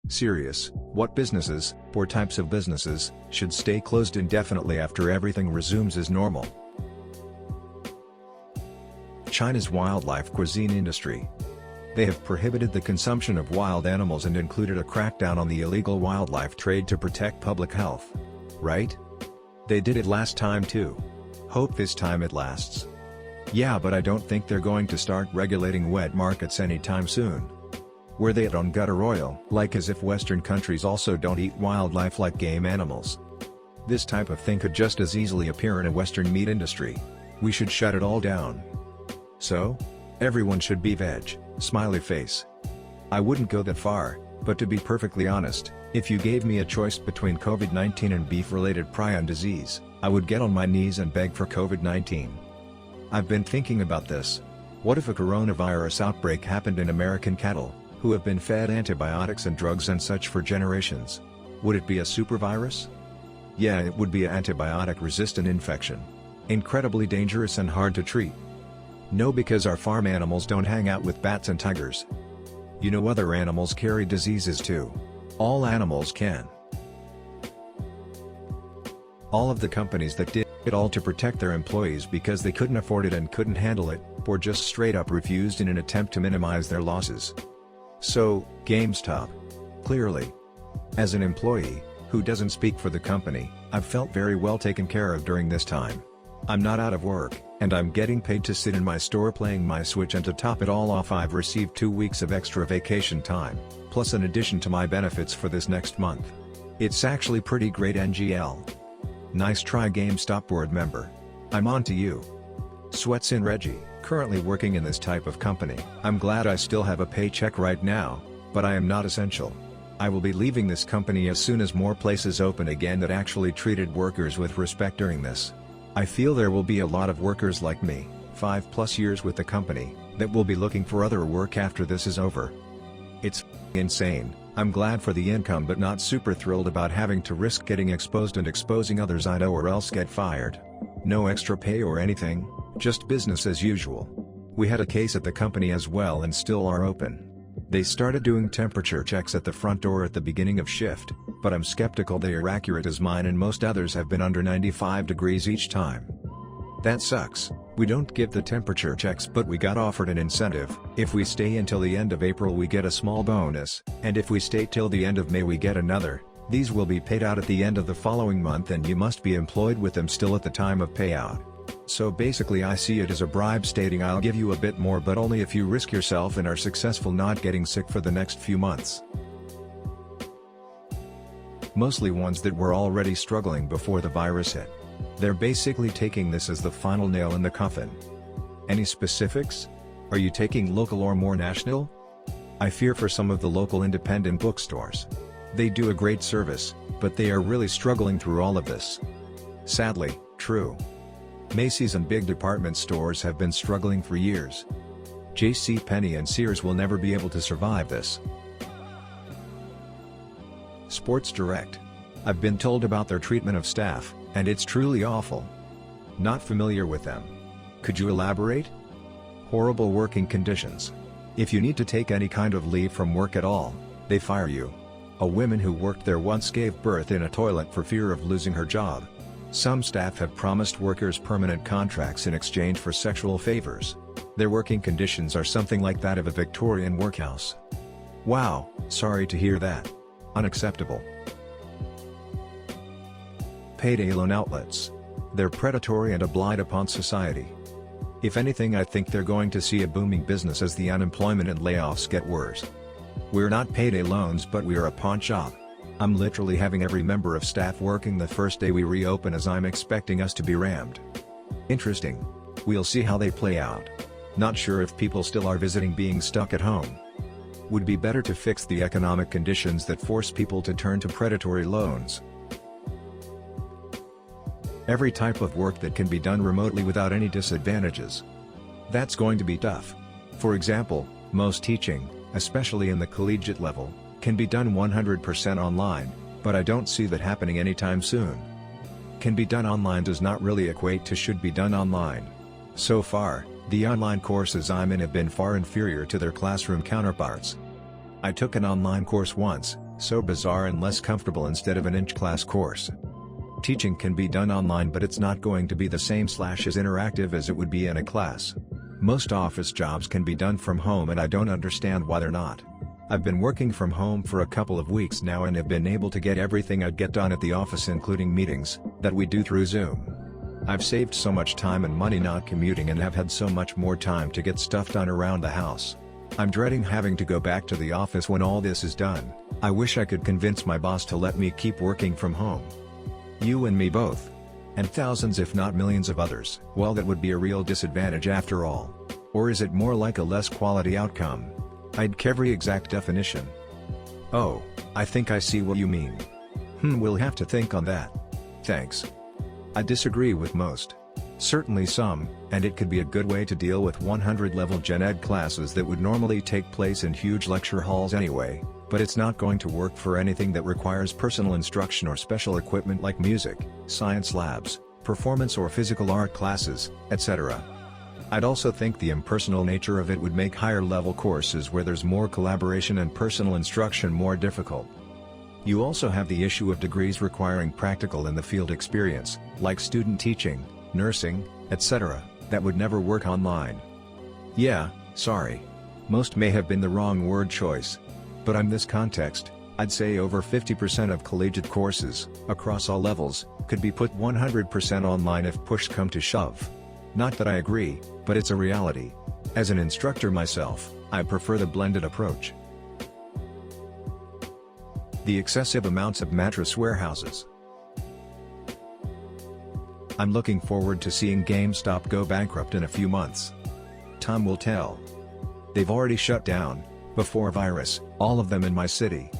Serious, what businesses, or types of businesses, should stay closed indefinitely after everything resumes as normal? China's wildlife cuisine industry. They have prohibited the consumption of wild animals and included a crackdown on the illegal wildlife trade to protect public health. Right? They did it last time too. Hope this time it lasts. Yeah, but I don't think they're going to start regulating wet markets anytime soon. Were they on gutter oil? Like as if Western countries also don't eat wildlife like game animals. This type of thing could just as easily appear in a Western meat industry. We should shut it all down. So? Everyone should be veg, smiley face. I wouldn't go that far, but to be perfectly honest, if you gave me a choice between COVID-19 and beef-related prion disease, I would get on my knees and beg for COVID-19. I've been thinking about this. What if a coronavirus outbreak happened in American cattle, who have been fed antibiotics and drugs and such for generations? Would it be a supervirus? Yeah, it would be an antibiotic-resistant infection. Incredibly dangerous and hard to treat. No, because our farm animals don't hang out with bats and tigers. You know, other animals carry diseases too. All animals can. All of the companies that did it all to protect their employees because they couldn't afford it and couldn't handle it, or just straight up refused in an attempt to minimize their losses. So, GameStop. Clearly. As an employee, who doesn't speak for the company, I've felt very well taken care of during this time. I'm not out of work, and I'm getting paid to sit in my store playing my Switch, and to top it all off I've received 2 weeks of extra vacation time, plus an addition to my benefits for this next month. It's actually pretty great, NGL. Nice try, GameStop board member. I'm on to you. Sweats in Reggie, currently working in this type of company. I'm glad I still have a paycheck right now, but I am not essential. I will be leaving this company as soon as more places open again that actually treated workers with respect during this. I feel there will be a lot of workers like me, 5+ years with the company, that will be looking for other work after this is over. It's insane. I'm glad for the income but not super thrilled about having to risk getting exposed and exposing others I know or else get fired. No extra pay or anything, just business as usual. We had a case at the company as well and still are open. They started doing temperature checks at the front door at the beginning of shift, but I'm skeptical they are accurate as mine and most others have been under 95 degrees each time. That sucks. We don't give the temperature checks, but we got offered an incentive. If we stay until the end of April we get a small bonus, and if we stay till the end of May we get another. These will be paid out at the end of the following month and you must be employed with them still at the time of payout. So basically I see it as a bribe stating I'll give you a bit more but only if you risk yourself and are successful not getting sick for the next few months. Mostly ones that were already struggling before the virus hit. They're basically taking this as the final nail in the coffin. Any specifics? Are you taking local or more national? I fear for some of the local independent bookstores. They do a great service, but they are really struggling through all of this. Sadly, true. Macy's and big department stores have been struggling for years. JCPenney and Sears will never be able to survive this. Sports Direct. I've been told about their treatment of staff, and it's truly awful. Not familiar with them. Could you elaborate? Horrible working conditions. If you need to take any kind of leave from work at all, they fire you. A woman who worked there once gave birth in a toilet for fear of losing her job. Some staff have promised workers permanent contracts in exchange for sexual favors. Their working conditions are something like that of a Victorian workhouse. Wow, sorry to hear that. Unacceptable. Payday loan outlets. They're predatory and a blight upon society. If anything, I think they're going to see a booming business as the unemployment and layoffs get worse. We're not payday loans, but we are a pawn shop. I'm literally having every member of staff working the first day we reopen as I'm expecting us to be rammed. Interesting. We'll see how they play out. Not sure if people still are visiting being stuck at home. Would be better to fix the economic conditions that force people to turn to predatory loans. Every type of work that can be done remotely without any disadvantages. That's going to be tough. For example, most teaching, especially in the collegiate level, can be done 100% online, but I don't see that happening anytime soon. Can be done online does not really equate to should be done online. So far, the online courses I'm in have been far inferior to their classroom counterparts. I took an online course once, So bizarre and less comfortable instead of an inch class course. Teaching can be done online, but it's not going to be the same / as interactive as it would be in a class. Most office jobs can be done from home, and I don't understand why they're not. I've been working from home for a couple of weeks now and have been able to get everything I'd get done at the office, including meetings that we do through Zoom. I've saved so much time and money not commuting and have had so much more time to get stuff done around the house. I'm dreading having to go back to the office when all this is done. I wish I could convince my boss to let me keep working from home. You and me both. And thousands if not millions of others. Well, that would be a real disadvantage after all. Or is it more like a less quality outcome? I'd every exact definition. Oh, I think I see what you mean. We'll have to think on that. Thanks. I disagree with most. Certainly some, and it could be a good way to deal with 100-level gen ed classes that would normally take place in huge lecture halls anyway, but it's not going to work for anything that requires personal instruction or special equipment like music, science labs, performance or physical art classes, etc. I'd also think the impersonal nature of it would make higher-level courses where there's more collaboration and personal instruction more difficult. You also have the issue of degrees requiring practical in the field experience, like student teaching, nursing, etc., that would never work online. Yeah, sorry. Most may have been the wrong word choice. But in this context, I'd say over 50% of collegiate courses, across all levels, could be put 100% online if push come to shove. Not that I agree, but it's a reality. As an instructor myself, I prefer the blended approach. The excessive amounts of mattress warehouses. I'm looking forward to seeing GameStop go bankrupt in a few months. Time will tell. They've already shut down, before virus, all of them in my city.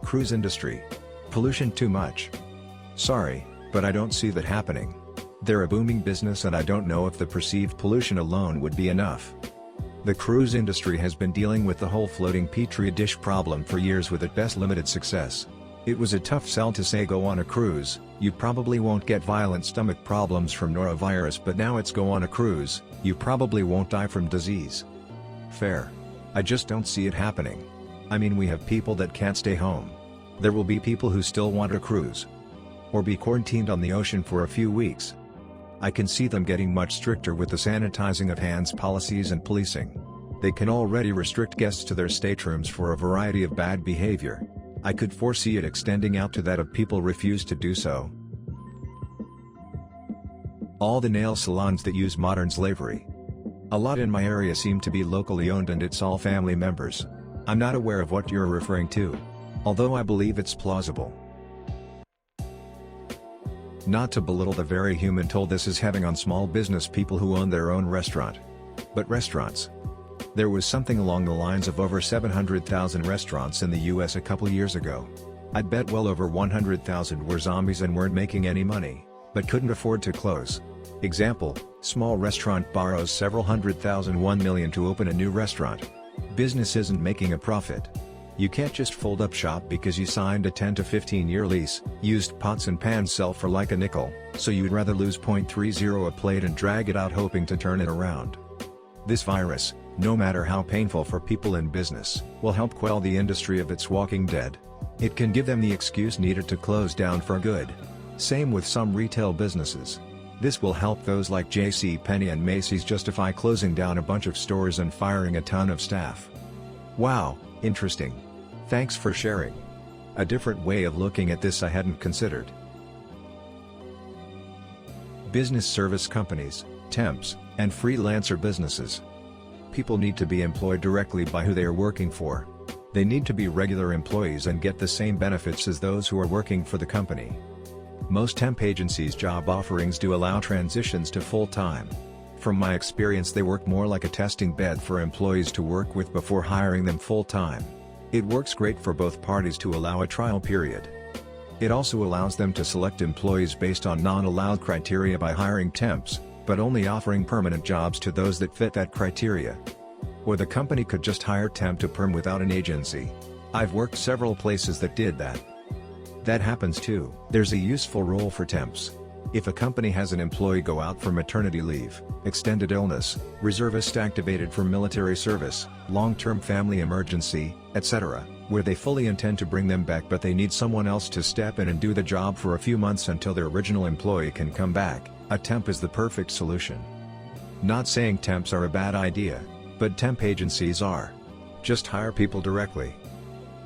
Cruise industry. Pollution too much. Sorry, but I don't see that happening. They're a booming business and I don't know if the perceived pollution alone would be enough. The cruise industry has been dealing with the whole floating petri dish problem for years with at best limited success. It was a tough sell to say go on a cruise, you probably won't get violent stomach problems from norovirus, but now it's go on a cruise, you probably won't die from disease. Fair. I just don't see it happening. I mean, we have people that can't stay home. There will be people who still want to cruise. Or be quarantined on the ocean for a few weeks. I can see them getting much stricter with the sanitizing of hands policies and policing. They can already restrict guests to their staterooms for a variety of bad behavior. I could foresee it extending out to that if people refuse to do so. All the nail salons that use modern slavery. A lot in my area seem to be locally owned and it's all family members. I'm not aware of what you're referring to. Although I believe it's plausible. Not to belittle the very human toll this is having on small business people who own their own restaurant. But restaurants. There was something along the lines of over 700,000 restaurants in the US a couple years ago. I'd bet well over 100,000 were zombies and weren't making any money, but couldn't afford to close. Example, small restaurant borrows several $100,000 $1 million to open a new restaurant. Business isn't making a profit. You can't just fold up shop because you signed a 10 to 15 year lease. Used pots and pans sell for like a nickel, so you'd rather lose .30 a plate and drag it out hoping to turn it around. This virus, no matter how painful for people in business, will help quell the industry of its walking dead. It can give them the excuse needed to close down for good. Same with some retail businesses. This will help those like JCPenney and Macy's justify closing down a bunch of stores and firing a ton of staff. Wow, interesting. Thanks for sharing. A different way of looking at this I hadn't considered. Business service companies, temps, and freelancer businesses. People need to be employed directly by who they are working for. They need to be regular employees and get the same benefits as those who are working for the company. Most temp agencies' job offerings do allow transitions to full-time. From my experience, they work more like a testing bed for employees to work with before hiring them full-time. It works great for both parties to allow a trial period. It also allows them to select employees based on non-allowed criteria by hiring temps, but only offering permanent jobs to those that fit that criteria. Or the company could just hire temp to perm without an agency. I've worked several places that did that. That happens too. There's a useful role for temps. If a company has an employee go out for maternity leave, extended illness, reservist activated for military service, long-term family emergency, etc., where they fully intend to bring them back but they need someone else to step in and do the job for a few months until their original employee can come back, a temp is the perfect solution. Not saying temps are a bad idea, but temp agencies are. Just hire people directly.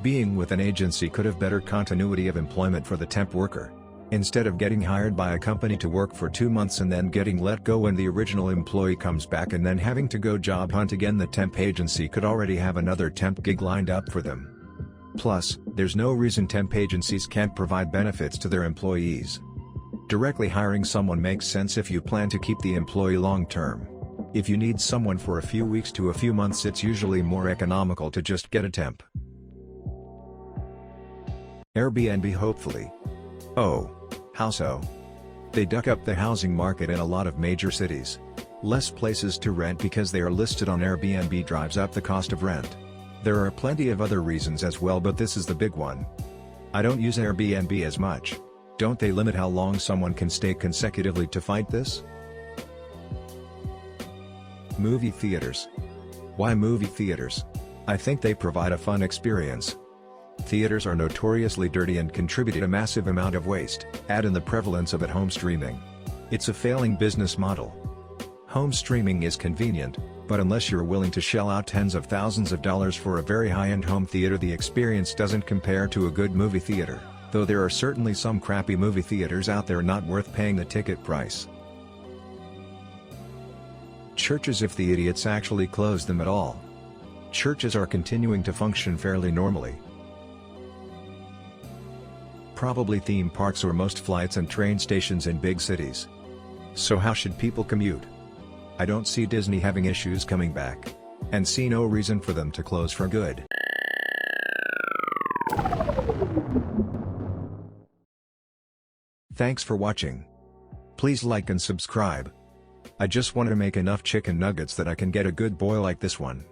Being with an agency could have better continuity of employment for the temp worker. Instead of getting hired by a company to work for 2 months and then getting let go when the original employee comes back and then having to go job hunt again, the temp agency could already have another temp gig lined up for them. Plus, there's no reason temp agencies can't provide benefits to their employees. Directly hiring someone makes sense if you plan to keep the employee long term. If you need someone for a few weeks to a few months, it's usually more economical to just get a temp. Airbnb hopefully. Oh. How so? They duck up the housing market in a lot of major cities. Less places to rent because they are listed on Airbnb drives up the cost of rent. There are plenty of other reasons as well, but this is the big one. I don't use Airbnb as much. Don't they limit how long someone can stay consecutively to fight this? Movie theaters. Why movie theaters? I think they provide a fun experience. Theaters are notoriously dirty and contribute a massive amount of waste, add in the prevalence of at-home streaming. It's a failing business model. Home streaming is convenient, but unless you're willing to shell out tens of thousands of dollars for a very high-end home theater, the experience doesn't compare to a good movie theater, though there are certainly some crappy movie theaters out there not worth paying the ticket price. Churches, if the idiots actually close them at all. Churches are continuing to function fairly normally. Probably theme parks or most flights and train stations in big cities. So how should people commute? I don't see Disney having issues coming back. And see no reason for them to close for good. Thanks for watching. Please like and subscribe. I just want to make enough chicken nuggets that I can get a good boil like this one.